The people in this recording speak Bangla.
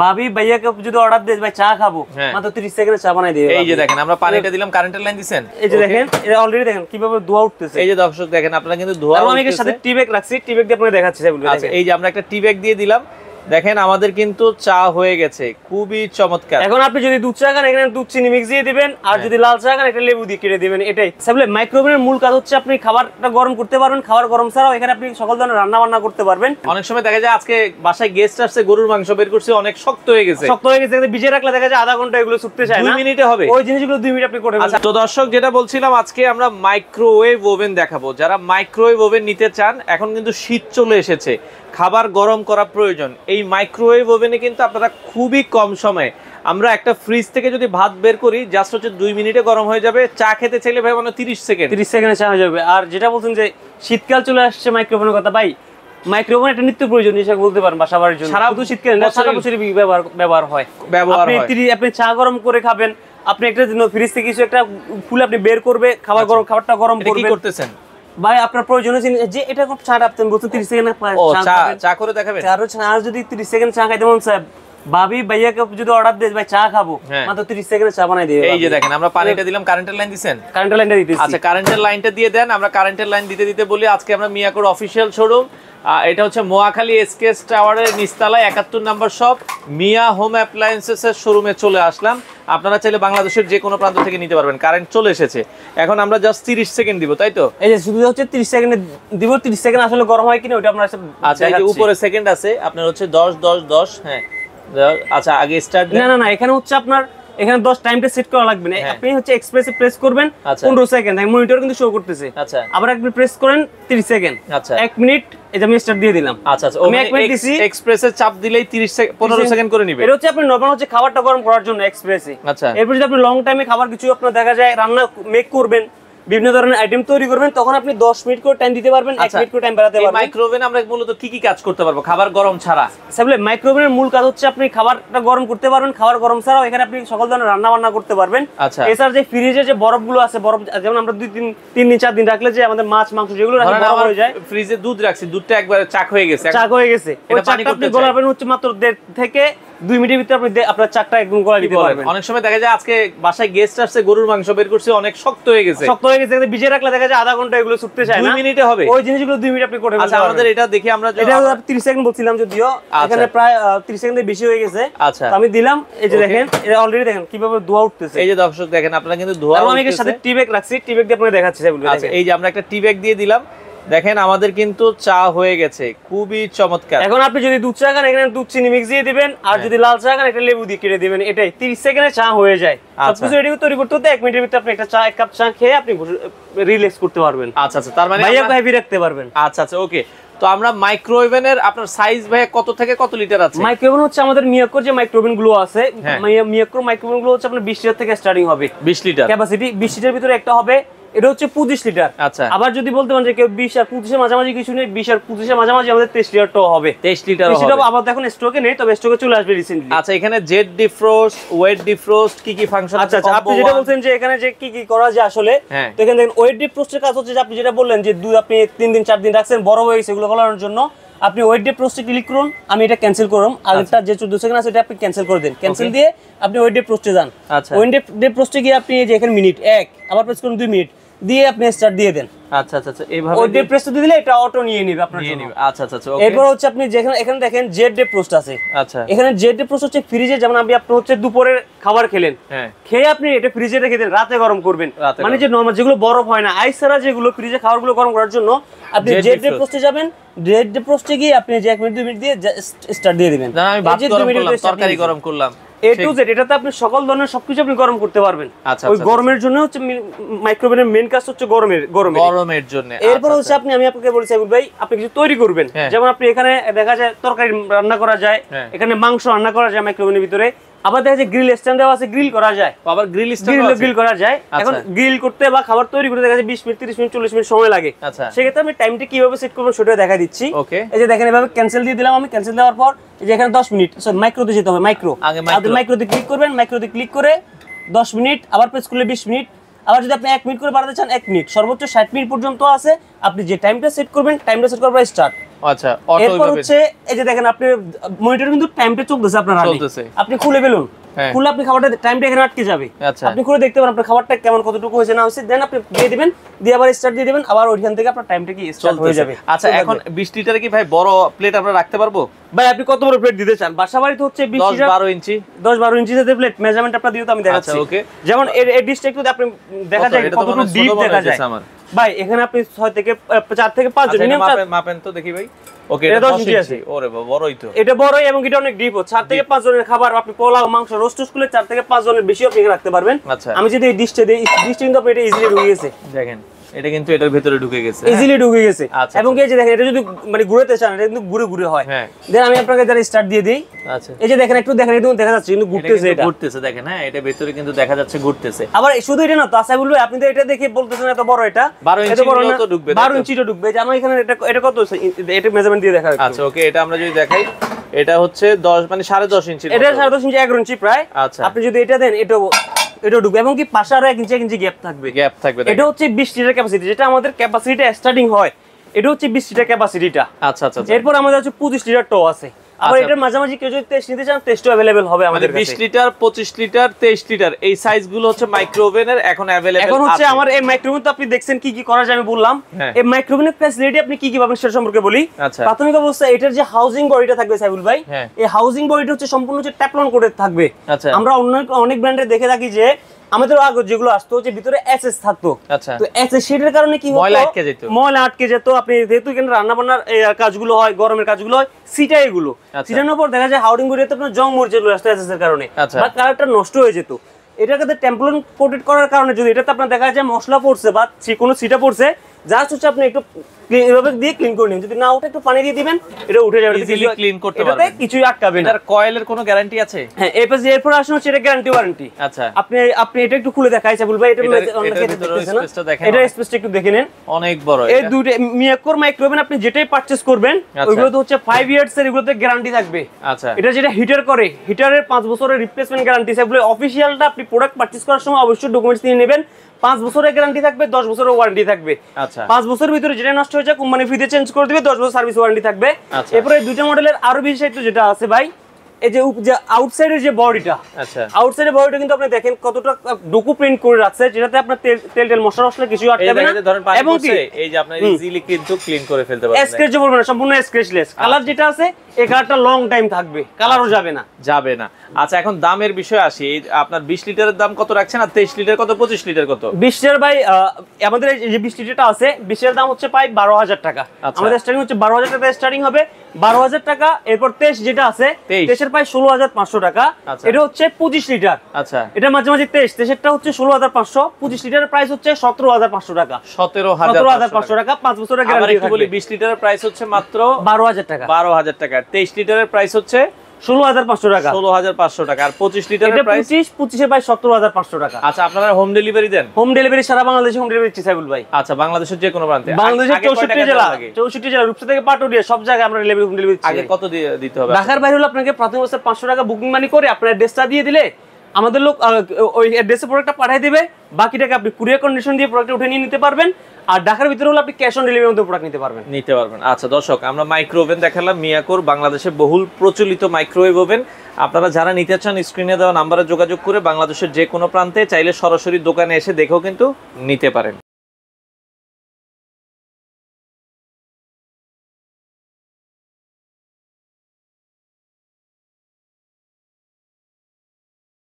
ভাবি ভাইয়াকে যদি অর্ডার দেন ভাই চা খাবো, মাত্র 30 সেকেন্ডে চা বানাই দিবে। এই যে দেখেন আমরা পানিটা দিলাম, কারেন্টের লাইন দিবেন। এই যে দেখেন এটা অলরেডি দেখেন কিভাবে ধোয়া উঠতেছে। এই যে দর্শক দেখেন আপনারা কিন্তু ধোয়া উঠতেছে। আমি এর সাথে টি ব্যাগ রাখছি, টি ব্যাগ দিয়ে আপনাদের দেখাচ্ছি। আচ্ছা এই যে আমরা একটা টি ব্যাগ দিয়ে দিলাম, দেখেন আমাদের কিন্তু চা হয়ে গেছে, খুবই চমৎকার। এখন আপনি যদি দুধ চা খান এখানে দুধ চিনি মিক্স দিয়ে দিবেন, আর যদি লাল চা খান এটা লেবু দিয়ে কেটে দিবেন। এটাই আসলে মাইক্রোওভেনের মূল কাজ হচ্ছে আপনি খাবারটা গরম করতে পারবেন, খাবার গরম ছাড়াও এখানে আপনি সকল ধরনের রান্না বান্না করতে পারবেন। অনেক সময় দেখা যায় আজকে বাসায় গেস্ট আসছে, গরুর মাংস বের করছে, অনেক শক্ত হয়ে গেছে, ভিজে রাখলে দেখা যায় আধা ঘন্টা এগুলো শুকতে চায় না, 2 মিনিটে হবে। ওই জিনিসগুলো 2 মিনিট আপনি করে ফেলবেন। তো দর্শক যেটা বলছিলাম, আজকে আমরা মাইক্রোওয়েভ ওভেন দেখাবো। যারা মাইক্রোওয়েভ ওভেন নিতে চান, এখন কিন্তু শীত চলে এসেছে, খাবার গরম করা প্রয়োজন। এই মাইক্রোওয়েভ ওভেনে কিন্তু আপনারা খুবই কম সময়ে, আমরা একটা ফ্রিজ থেকে যদি ভাত বের করি জাস্ট হচ্ছে 2 মিনিটে গরম হয়ে যাবে। চা খেতে চাইলে ভাই মানে 30 সেকেন্ডে চা হয়ে যাবে। আর যেটা বলছেন যে শীতকাল চলে আসছে মাইক্রোওভেনের কথা, ভাই মাইক্রোওভেন একটা নিত্য প্রয়োজন জিনিস বলতে পারেন বাসা বাড়ির জন্য। সারা বছর শীতকালে না, সারা বছরই ব্যবহার হয়। আপনি চা গরম করে খাবেন, আপনি একটা ফ্রিজ থেকে কিছু একটা ফুল আপনি বের করবে, খাবারটা গরম করবে। কি করতেছেন ভাই আপনার প্রয়োজনীয় যে এটা খুব চা আপনি বলছেন 30 সেকেন্ড চা করে দেখাবেন। আর যদি 30 সেকেন্ড চা খাইতে মন চায়, ভাবি ভাইয়াকে যদি অর্ডার দেন ভাই চা খাবো, মাত্র 30 সেকেন্ডে চা বানাই দিবে। এই যে দেখেন আমরা পানিটা দিলাম, কারেন্টের লাইন দিবেন। কারেন্টের লাইনটা দিতেছি। আচ্ছা কারেন্টের লাইনটা দিয়ে দেন। আমরা কারেন্টের লাইন দিতে দিতে বলি আজকে আমরা মিয়াকোর অফিশিয়াল শোরুম, এটা হচ্ছে মোয়াখালী এসকেএস টাওয়ারের নিচতলায় 71 নম্বর শপ মিয়া হোম অ্যাপ্লায়েন্সেস এর শোরুমে চলে আসলাম। আপনারা চাইলে বাংলাদেশের যে কোনো প্রান্ত থেকে নিতে পারবেন। কারেন্ট চলে এসেছে, এখন আমরা জাস্ট 30 সেকেন্ড দিব, তাই তো? এই যে শুধু হচ্ছে 30 সেকেন্ডে দিব। 30 সেকেন্ড আসলে গরম হয় কিনা ওটা আমরা আচ্ছা এই যে উপরে সেকেন্ড আছে আপনার হচ্ছে 10 10 10। হ্যাঁ আচ্ছা আগে স্টার্ট। না এখানে হচ্ছে আপনার এখানে 10 টাইমটা সেট করা লাগবে না। আপনি হচ্ছে এক্সপ্রেসে প্রেস করবেন 15 সেকেন্ড, মনিটর কিন্তু শো করতেছে। আচ্ছা আবার একবার প্রেস করেন 30 সেকেন্ড। আচ্ছা 1 মিনিট এই যে আমি স্টার্ট দিয়ে দিলাম। আচ্ছা আমি 1 মিনিট দিছি, এক্সপ্রেসে চাপ দিলেই 15 সেকেন্ড করে নেবে। এটা হচ্ছে আপনি নরমাল হচ্ছে খাবারটা গরম করার জন্য এক্সপ্রেসে। আচ্ছা এরপর যদি আপনি লং টাইমে খাবার কিছু আপনার দেখা যায় রান্না মেক করবেন, বিভিন্ন ধরনের আইটেম তৈরি করবেন, তখন আপনি 10 মিনিট করে টাইম দিতে পারবেন, 1 মিনিট করে টাইম বাড়াতে পারবেন। এই মাইক্রোওভেনে আমরা মূলত কি কাজ করতে পারবো খাবার গরম ছাড়া? আসলে মাইক্রোওভেনের মূল কাজ হচ্ছে আপনি খাবারটা গরম করতে পারবেন, খাবার গরম ছাড়াও এখানে আপনি সকল ধরনের রান্না বান্না করতে পারবেন। আচ্ছা এছাড়া যে ফ্রিজে যে বরফগুলো আছে, বরফ যেমন আমরা 3 দিন 4 দিন রাখলে যে আমাদের মাছ মাংস যেগুলো রাখলে বরফ হয়ে যায়, ফ্রিজে দুধ রাখছি, দুধটা একবারে চাক হয়ে গেছে। ওই চাকটা আপনি গলাবেন হচ্ছে মাত্র 1.5 থেকে 2 মিনিটের ভিতরে আপনি আপনার চাকটা একদম গলা দিতে পারবেন। অনেক সময় দেখা যায় আজকে বাসায় গেস্ট আসছে, গরুর মাংস বের করছে, অনেক শক্ত হয়ে গেছে, ভিজে রাখলে দেখা যায় আধা ঘন্টা এগুলো শুকতে চায় না, 2 মিনিটে হবে। ওই জিনিসগুলো 2 মিনিট আপনি করে ফেলতে পারবেন। আচ্ছা আমাদের এটা দেখি, আমরা এটা 30 সেকেন্ড বলছিলাম, যদিও এখানে প্রায় 30 সেকেন্ডের বেশি হয়ে গেছে। আচ্ছা আমি দিলাম। এই যে দেখেন এটা অলরেডি দেখেন কিভাবে ধোয়া উঠতেছে। এই যে দর্শক দেখেন আপনারা কিন্তু ধোয়া উঠতেছে। আমি এর সাথে টি ব্যাগ রাখছি, টি ব্যাগ দিয়ে আপনাদের দেখাচ্ছি। আচ্ছা এই যে আমরা একটা টি ব্যাগ দিয়ে দিলাম, দেখেন আমাদের কিন্তু চা হয়ে গেছে, খুবই চমৎকার। এখন আপনি যদি দুধ চা খান এখানে দুধ চিনি মিক্স দিয়ে দিবেন, আর যদি লাল চা খান এটা লেবু দিয়ে কেটে দিবেন। এটাই 30 সেকেন্ডে চা হয়ে যায়। সবকিছু রেডি তৈরি করতে হতে 1 মিনিটের ভিতরে আপনি একটা চা, 1 কাপ চা খেয়ে আপনি রিল্যাক্স করতে পারবেন। আচ্ছা তার মানে ভাইয়া হেভি রাখতে পারবেন। আচ্ছা ওকে। তো আমরা মাইক্রোওভেনের আপনার সাইজ ভাইয়া কত থেকে কত লিটার আছে? মাইক্রোওভেন হচ্ছে আমাদের মিয়াকোর যে মাইক্রোওভেন গুলো আছে, মিয়াকোর মাইক্রোওভেন গুলো হচ্ছে আপনার 20 লিটার থেকে স্টার্টিং হবে। 20 লিটার ক্যাপাসিটি, 20 লিটার ভিতরে একটা হবে, এটা হচ্ছে 25 লিটার। আচ্ছা আবার যদি বলতে পারেন যে কেউ 20 আর 25 এর মাঝামাঝি কিছু নেই, 20 আর 25 এর মাঝামাঝি আমাদের 23 লিটারটাও হবে। 23 লিটার হবে। সেটা আবার এখন স্টকে নেই, তবে স্টকে চলে আসবে রিসেন্টলি। আচ্ছা এখানে জেট ডিফ্রস্ট, ওয়েট ডিফ্রস্ট কি ফাংশন আছে? আচ্ছা আপনি যেটা বলছেন যে এখানে যে কি করা যায় আসলে, তো এখানে দেখেন ওয়েট ডিফ্রস্টের কাজ হচ্ছে যে আপনি যেটা বললেন যে দুধ আপনি 3 দিন 4 দিন রাখছেন, বড় হয়ে গেছে, এগুলো গলানোর জন্য আপনি ওয়েট ডিফ্রস্টে ক্লিক করুন। আমি এটা ক্যান্সেল করুন, আগেরটা যে 14 সেকেন্ড আছে এটা আপনি ক্যান্সেল করে দেন। ক্যান্সেল দিয়ে আপনি ওয়েট ডিফ্রস্টে যান। ওয়েট ডিফ্রস্টে গিয়ে আপনি যে এখানে মিনিট 1 আবার প্রেস করুন, 2 মিনিট দিয়ে আপনি স্টার্ট দিয়ে দেন। আচ্ছা এইভাবে ওয়েট ডিফ্রস্ট দিলে এটা অটো নিয়ে নেবে আপনার জন্য। আচ্ছা ওকে। এরপর হচ্ছে আপনি যেখানে এখানে দেখেন জেট ডিফ্রস্ট আছে। আচ্ছা এখানে জেট ডিফ্রস্ট হচ্ছে ফ্রিজে, যেমন আপনি হচ্ছে দুপুরের খাবার খেলেন, খেয়ে আপনি এটা ফ্রিজে রেখে দেন, রাতে গরম করবেন। মানে যে নরমাল যেগুলো বরফ হয় না, আইস ছাড়া যেগুলো ফ্রিজে খাবারগুলো গরম করার জন্য আপনি জেট ডিফ্রস্টে যাবেন। জেট ডিফ্রস্টে গিয়ে আপনি যে 1 মিনিট 2 মিনিট দিয়ে স্টার্ট দিয়ে দিবেন। আমি ভাত গরম করলাম, তরকারি গরম করলাম, A to Z এটাতে আপনি সকল ধরনের সবকিছু আপনি গরম করতে পারবেন। ওই গরমের জন্য হচ্ছে মাইক্রোওভেনের মেইন কাজ হচ্ছে গরমের জন্য। এরপর হচ্ছে আমি আপনাকে বলছি ভাই, আপনি কিছু তৈরি করবেন, যেমন আপনি এখানে দেখা যায় তরকারি রান্না করা যায়, এখানে মাংস রান্না করা যায় মাইক্রোওভেনের ভিতরে, আবার দেখা যায় গ্রিল স্ট্যান্ড দেওয়া আছে, গ্রিল করা যায়, আবার গ্রিল করা যায়। এখন গ্রিল করতে বা খাবার তৈরি করতে দেখা যায় 20 মিনিট 30 মিনিট 40 মিনিট সময় লাগে। সেক্ষেত্রে আমি টাইমটা কিভাবে সেট করবো সেটা দেখা দিচ্ছি। এই যে দেখেন এভাবে ক্যান্সেল দিয়ে দিলাম। আমি ক্যান্সেল দেওয়ার পর এই যে এখানে 10 মিনিট মাইক্রোতে যেতে হবে, মাইক্রোতে ক্লিক করবেন, মাইক্রোতে ক্লিক করে 10 মিনিট, আবার প্রেস করলে 20 মিনিট, আবার যদি আপনি 1 মিনিট করে বাড়াতে চান 1 মিনিট, সর্বোচ্চ 60 মিনিট পর্যন্ত আছে। আপনি যে টাইমটা সেট করবেন, টাইমটা সেট করার পর স্টার্ট আচ্ছা অটো এরপর হচ্ছে এই যে দেখেন আপনি মনিটর কিন্তু টাইমটা চলতেছে আপনার চলতেছে, আপনি খুলে ফেলুন, খুলে আপনি খাবারটা টাইমটা এখানে আটকে যাবে, আপনি খুলে দেখতে পারেন আপনার খাবারটা কেমন কতটুকু হয়েছে না হয়েছে, দেন আপনি দিয়ে দিবেন, দিয়ে আবার স্টার্ট দিয়ে দিবেন, আবার ওইখান থেকে আপনার টাইমটা কি স্টার্ট হয়ে যাবে। আচ্ছা এখন 20 লিটারে কি ভাই বড় প্লেট আমরা রাখতে পারবো? ভাই আপনি কত বড় প্লেট দিতে চান? বাসা বাড়িতে হচ্ছে 20 লিটার 12 ইঞ্চি 10-12 ইঞ্চি যে প্লেট মেজারমেন্ট আপনারা দিও তো আমি দেখাচ্ছি। আচ্ছা ওকে, যেমন এর ডিশটা একটু আপনি দেখা যায় কতটুকু ডিপ দেখা যায় ভাই, এখানে আপনি 6 থেকে 4 থেকে 5 জন মাপেন তো দেখি ভাই। ওকে এটা 10 ইঞ্চি আছে, ওরে বাবা বড়ই তো, এটা বড়ই এবং এটা অনেক ডিপ। 4 থেকে 5 জনের খাবার আপনি পোলাও মাংস রোস্ট করলে 4 থেকে 5 জনের বেশি আপনি রাখতে পারবেন। আমি যদি এই ডিশটা দেই, ডিশটা কিন্তু আপনি এটা ইজিলি ঢুকে গেছে, দেখেন এটা কিন্তু এটার ভিতরে ঢুকে গেছে, ইজিলি ঢুকে গেছে। এবং এই যে দেখেন এটা যদি মানে ঘুরাতে চান এটা কিন্তু ঘুরে ঘুরে হয়। দেন আমি আপনাকে যারা স্টার্ট দিয়ে দেই, আচ্ছা এই যে দেখেন একটু দেখেন একটু দেখা যাচ্ছে কিন্তু ঘুরতেছে, এটা ঘুরতেছে দেখেন, হ্যাঁ এটা ভিতরে কিন্তু দেখা যাচ্ছে ঘুরতেছে। আবার শুধু এটা না তো আশা বলবো আপনি তো এটা দেখে বলতেছেন এত বড়, এটা 12 ইঞ্চি তো ঢুকবে, 12 ইঞ্চি তো ঢুকবে। যে আমার এখানে এটা কত এটা মেজারমেন্ট দিয়ে দেখা যাচ্ছে। আচ্ছা ওকে, এটা আমরা যদি দেখাই এটা হচ্ছে 10 মানে 10.5 ইঞ্চি, এটা 10.5 ইঞ্চি 11 ইঞ্চি প্রায়। আচ্ছা আপনি যদি এটা দেন এটা ঢুকবে এবং কি পাশে আরো 1 ইঞ্চি গ্যাপ থাকবে। এটা হচ্ছে 20 লিটার ক্যাপাসিটি, যেটা আমাদের ক্যাপাসিটিটা স্টার্টিং হয় এটা হচ্ছে 20 লিটার ক্যাপাসিটিটা। আচ্ছা আচ্ছা, এরপর আমাদের হচ্ছে 25 লিটার টো আছে। আবার এটার মাঝামাঝি কেউ যদি টেস্ট নিতে চান টেস্টও अवेलेबल হবে আমাদের কাছে। 20 লিটার 25 লিটার 23 লিটার এই সাইজগুলো হচ্ছে মাইক্রো ওভেনের এখন अवेलेबल আছে। এখন হচ্ছে আমার এই মাইক্রো ওভেন তো আপনি দেখছেন কি কি করা যায় আমি বললাম। এই মাইক্রো ওভেনের ফ্যাসিলিটি আপনি কি কি পাবেন সেটা সম্পর্কে বলি। প্রাথমিক অবস্থায় এটার যে হাউজিং বডিটা থাকবে সাইবুল ভাই, এই হাউজিং বডিটা হচ্ছে সম্পূর্ণ হচ্ছে টেফলন কোটেড থাকবে। আমরা অনেক ব্র্যান্ডে দেখে থাকি যে আমাদের আগে যেগুলো আসতো যে ভিতরে এসএস থাকতো, তো এসএস সেটার কারণে কি হতো ময়লা আটকে যেত। আপনি যেহেতু এখানে রান্না বান্নার কাজগুলো হয়, গরমের কাজগুলো হয়, সিটা এগুলো সিটানোর পর দেখা যায় হাউডিং বডিতে আপনার জং মরে যেত আসতো এসএস এর কারণে, বা কালারটা নষ্ট হয়ে যেত। এটাকে টেম্পলন কোটেড করার কারণে যদি এটাতে আপনার দেখা যায় মশলা পড়ছে বা কোনো সিটা পড়ছে, জাস্ট হচ্ছে আপনি একটু এভাবে দিয়ে ক্লিন করে নিন, যদি না ওঠে একটু পানি দিয়ে দিবেন এটা উঠে যাবে, ইজিলি ক্লিন করতে পারবেন, কিছুই আটকাবে না। এটার কয়েলের কোনো গ্যারান্টি আছে? হ্যাঁ এরপর আসুন হচ্ছে এটা গ্যারান্টি ওয়ারেন্টি। আচ্ছা আপনি এটা একটু খুলে দেখাই সাইবুল ভাই, এটা এটা স্পেসটা একটু দেখে নেন, অনেক বড়। এই দুটো মিয়াকোর মাইক্রো ওভেন আপনি যেটাই পারচেজ করবেন ওইগুলো তো হচ্ছে 5 ইয়ার্স এর, এগুলোতে গ্যারান্টি থাকবে। আচ্ছা এটা যেটা হিটার করে হিটারের 5 বছরের রিপ্লেসমেন্ট গ্যারান্টি সাইবুল অফিশিয়ালটা আপনি প্রোডাক্ট পারচেজ করার সময় অবশ্যই ডকুমেন্টস নিয়ে নেবেন। 5 বছরের গ্যারান্টি থাকবে, 10 বছরের ওয়ারেন্টি থাকবে। আচ্ছা 5 বছরের ভিতরে যেটা নষ্ট হয়ে যায় কোম্পানি ফ্রিতে চেঞ্জ করে দিবে, 10 বছর সার্ভিস ওয়ারেন্টি থাকবে। এরপরে দুইটা মডেলের আরো বিশেষত্ব যেটা আছে ভাই, এই যে আউটসাইডের যে বডিটা, আচ্ছা আউটসাইডের বডিটা কিন্তু আপনি দেখেন কতটা ডুকু প্রিন্ট করে রাখছে, যেটাতে আপনার তেল মশলা কিছু আটকাবে না, এবং কি এই যে আপনি ইজিলি কিন্তু ক্লিন করে ফেলতে পারবেন, স্ক্র্যাচ পড়বে না, সম্পূর্ণ স্ক্র্যাচলেস। কালার যেটা আছে এই কালারটা লং টাইম থাকবে, কালারও যাবে না। আচ্ছা এখন দামের বিষয় আসি, আপনার 20 লিটারের দাম কত রাখছেন, আর 23 লিটার কত, 25 লিটার কত? 20 লিটার ভাই আমাদের এই যে 20 লিটারটা আছে 20 এর দাম হচ্ছে প্রায় 12,000 টাকা। আমাদের স্টার্টিং হচ্ছে 12,000 টাকা স্টার্টিং হবে, 12,000 টাকা। এরপর 23 যেটা আছে 23 এর প্রায় 16,500 টাকা। এটা হচ্ছে 25 লিটার। আচ্ছা এটা মাঝামাঝি 23 এরটা হচ্ছে 16,500, 25 লিটারের প্রাইস হচ্ছে 17,500 টাকা। 17,500 টাকা 5 বছরের গ্যারান্টি থাকবে। বলি 20 লিটারের প্রাইস হচ্ছে মাত্র 12,000 টাকা। 12,000 টাকা। 23 লিটারের প্রাইস হচ্ছে 16,500 টাকা। 16,500 টাকা। আর 25 লিটারের প্রাইস 25 এর প্রায় 17,500 টাকা। আচ্ছা আপনারা হোম ডেলিভারি দেন? হোম ডেলিভারি সারা বাংলাদেশে হোম ডেলিভারি দিচ্ছি সাইবুল ভাই। আচ্ছা বাংলাদেশের যে কোনো প্রান্তে? বাংলাদেশের 64 জেলা রূপসা থেকে পাটুরিয়া সব জায়গায় আমরা হোম ডেলিভারি দিচ্ছি। আগে কত দিতে হবে? ঢাকার বাইরে হলে আপনাকে প্রথম বছর 500 টাকা বুকিং মানি করে আপনার অ্যাড্রেসটা দিয়ে দিলে আমাদের লোক ওই অ্যাড্রেসে প্রোডাক্টটা পাঠিয়ে দিবে, বাকিটাকে আপনি কুরিয়ার কন্ডিশন দিয়ে প্রোডাক্টটা উঠে নিয়ে নিতে পারবেন। আর ঢাকার ভিতরে হলে আপনি ক্যাশ অন ডেলিভারির মধ্যে প্রোডাক্ট নিতে পারবেন। আচ্ছা দর্শক আমরা মাইক্রো ওভেন দেখালাম মিয়াকোর, বাংলাদেশে বহুল প্রচলিত মাইক্রোওয়েভ ওভেন। আপনারা যারা নিতে চান স্ক্রিনে দেওয়া নাম্বারে যোগাযোগ করে বাংলাদেশের যে কোনো প্রান্তে চাইলে সরাসরি দোকানে এসে দেখেও কিন্তু নিতে পারেন।